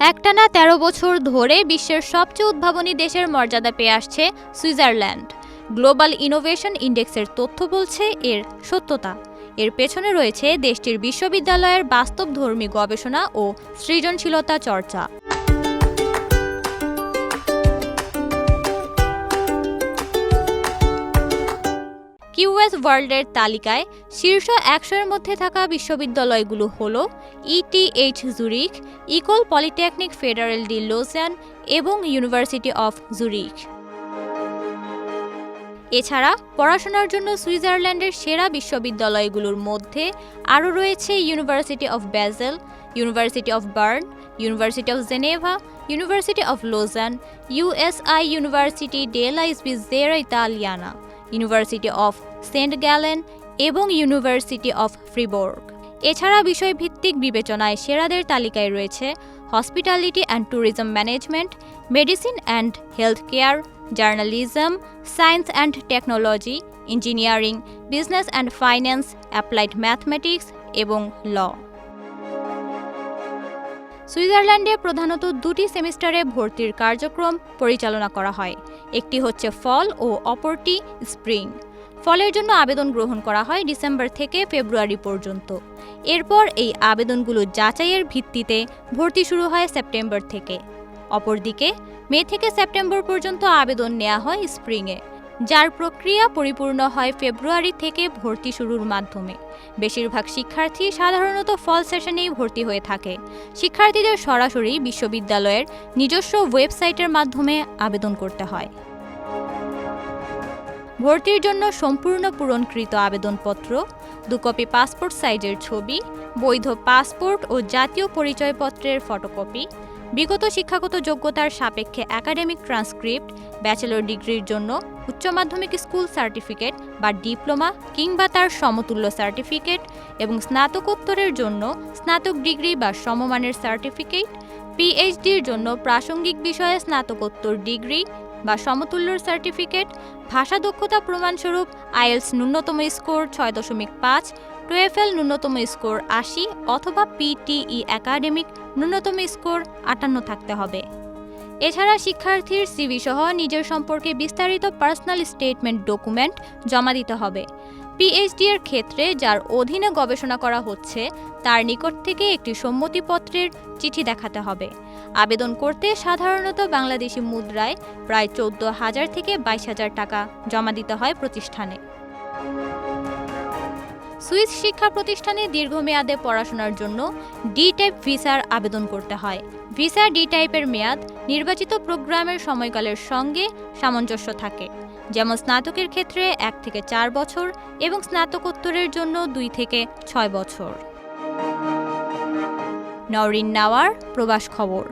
একটানা ১৩ বছর ধরে বিশ্বের সবচেয়ে উদ্ভাবনী দেশের মর্যাদা পেয়ে আসছে সুইজারল্যান্ড। গ্লোবাল ইনোভেশন ইন্ডেক্সের তথ্য বলছে এর সত্যতা। এর পেছনে রয়েছে দেশটির বিশ্ববিদ্যালয়ের বাস্তবধর্মী গবেষণা ও সৃজনশীলতা চর্চা। কিউএস ওয়ার্ল্ডের তালিকায় শীর্ষ ১০০-এর মধ্যে থাকা বিশ্ববিদ্যালয়গুলো হল ETH Zurich, Ecole Polytechnique Federale de Lausanne এবং ইউনিভার্সিটি অফ জুরিখ। এছাড়া পড়াশোনার জন্য সুইজারল্যান্ডের সেরা বিশ্ববিদ্যালয়গুলোর মধ্যে আরও রয়েছে university of Basel, university of Bern, university of Geneva, university of Lausanne, USI university della স্পিৎজেরা Italiana, university of Saint Gallen এবং ইউনিভার্সিটি অফ ফ্রিবোর্গ। এছাড়া বিষয়ভিত্তিক বিবেচনায় সেরাদের তালিকায় রয়েছে hospitality and tourism management, medicine and health care, journalism, science and technology, engineering, business and finance, applied mathematics এবং law. সুইজারল্যান্ডে প্রধানত দুটি সেমিস্টারে ভর্তির কার্যক্রম পরিচালনা করা হয়, একটি হচ্ছে ফল ও অপরটি স্প্রিং। ফলের জন্য আবেদন গ্রহণ করা হয় ডিসেম্বর থেকে ফেব্রুয়ারি পর্যন্ত। এরপর এই আবেদনগুলো যাচাইয়ের ভিত্তিতে ভর্তি শুরু হয় সেপ্টেম্বর থেকে। অপরদিকে মে থেকে সেপ্টেম্বর পর্যন্ত আবেদন নেওয়া হয় স্প্রিংয়ে, যার প্রক্রিয়া পরিপূর্ণ হয় ফেব্রুয়ারি থেকে ভর্তি শুরুর মাধ্যমে। বেশিরভাগ শিক্ষার্থী সাধারণত ফল সেশনেই ভর্তি হয়ে থাকে। শিক্ষার্থীদের সরাসরি বিশ্ববিদ্যালয়ের নিজস্ব ওয়েবসাইটের মাধ্যমে আবেদন করতে হয়। ভর্তির জন্য সম্পূর্ণ পূরণকৃত আবেদনপত্র, 2 কপি পাসপোর্ট সাইজের ছবি, বৈধ পাসপোর্ট ও জাতীয় পরিচয়পত্রের ফটোকপি, বিগত শিক্ষাগত যোগ্যতার সাপেক্ষে একাডেমিক ট্রান্সক্রিপ্ট, ব্যাচেলর ডিগ্রির জন্য উচ্চ মাধ্যমিক স্কুল সার্টিফিকেট বা ডিপ্লোমা কিংবা তার সমতুল্য সার্টিফিকেট এবং স্নাতকোত্তরের জন্য স্নাতক ডিগ্রি বা সমমানের সার্টিফিকেট, পিএইচডির জন্য প্রাসঙ্গিক বিষয়ে স্নাতকোত্তর ডিগ্রি বা সমতুল্য সার্টিফিকেট, ভাষা দক্ষতা প্রমাণস্বরূপ আইএলস ন্যূনতম স্কোর 6.5, টোয়েফেল ন্যূনতম স্কোর 80 অথবা পিটিই একাডেমিক ন্যূনতম স্কোর 58 থাকতে হবে। এছাড়া শিক্ষার্থীর সিভি সহ নিজের সম্পর্কে বিস্তারিত পার্সোনাল স্টেটমেন্ট ডকুমেন্ট জমা দিতে হবে। পিএইচডি এর ক্ষেত্রে যার অধীনে গবেষণা করা হচ্ছে তার নিকট থেকে একটি সম্মতিপত্রের চিঠি দেখাতে হবে। আবেদন করতে সাধারণত বাংলাদেশি মুদ্রায় প্রায় 14,000 থেকে 22,000 টাকা জমা দিতে হয় প্রতিষ্ঠানে। সুইস শিক্ষা প্রতিষ্ঠানে দীর্ঘমেয়াদে পড়াশোনার জন্য ডি টাইপ ভিসার আবেদন করতে হয়। ভিসা ডি টাইপের মেয়াদ নির্বাচিত প্রোগ্রামের সময়কালের সঙ্গে সামঞ্জস্য থাকে, যেমন স্নাতকের ক্ষেত্রে 1 থেকে 4 বছর এবং স্নাতকোত্তরের জন্য 2 থেকে 6 বছর। নওরিন নাওয়ার, প্রবাস খবর।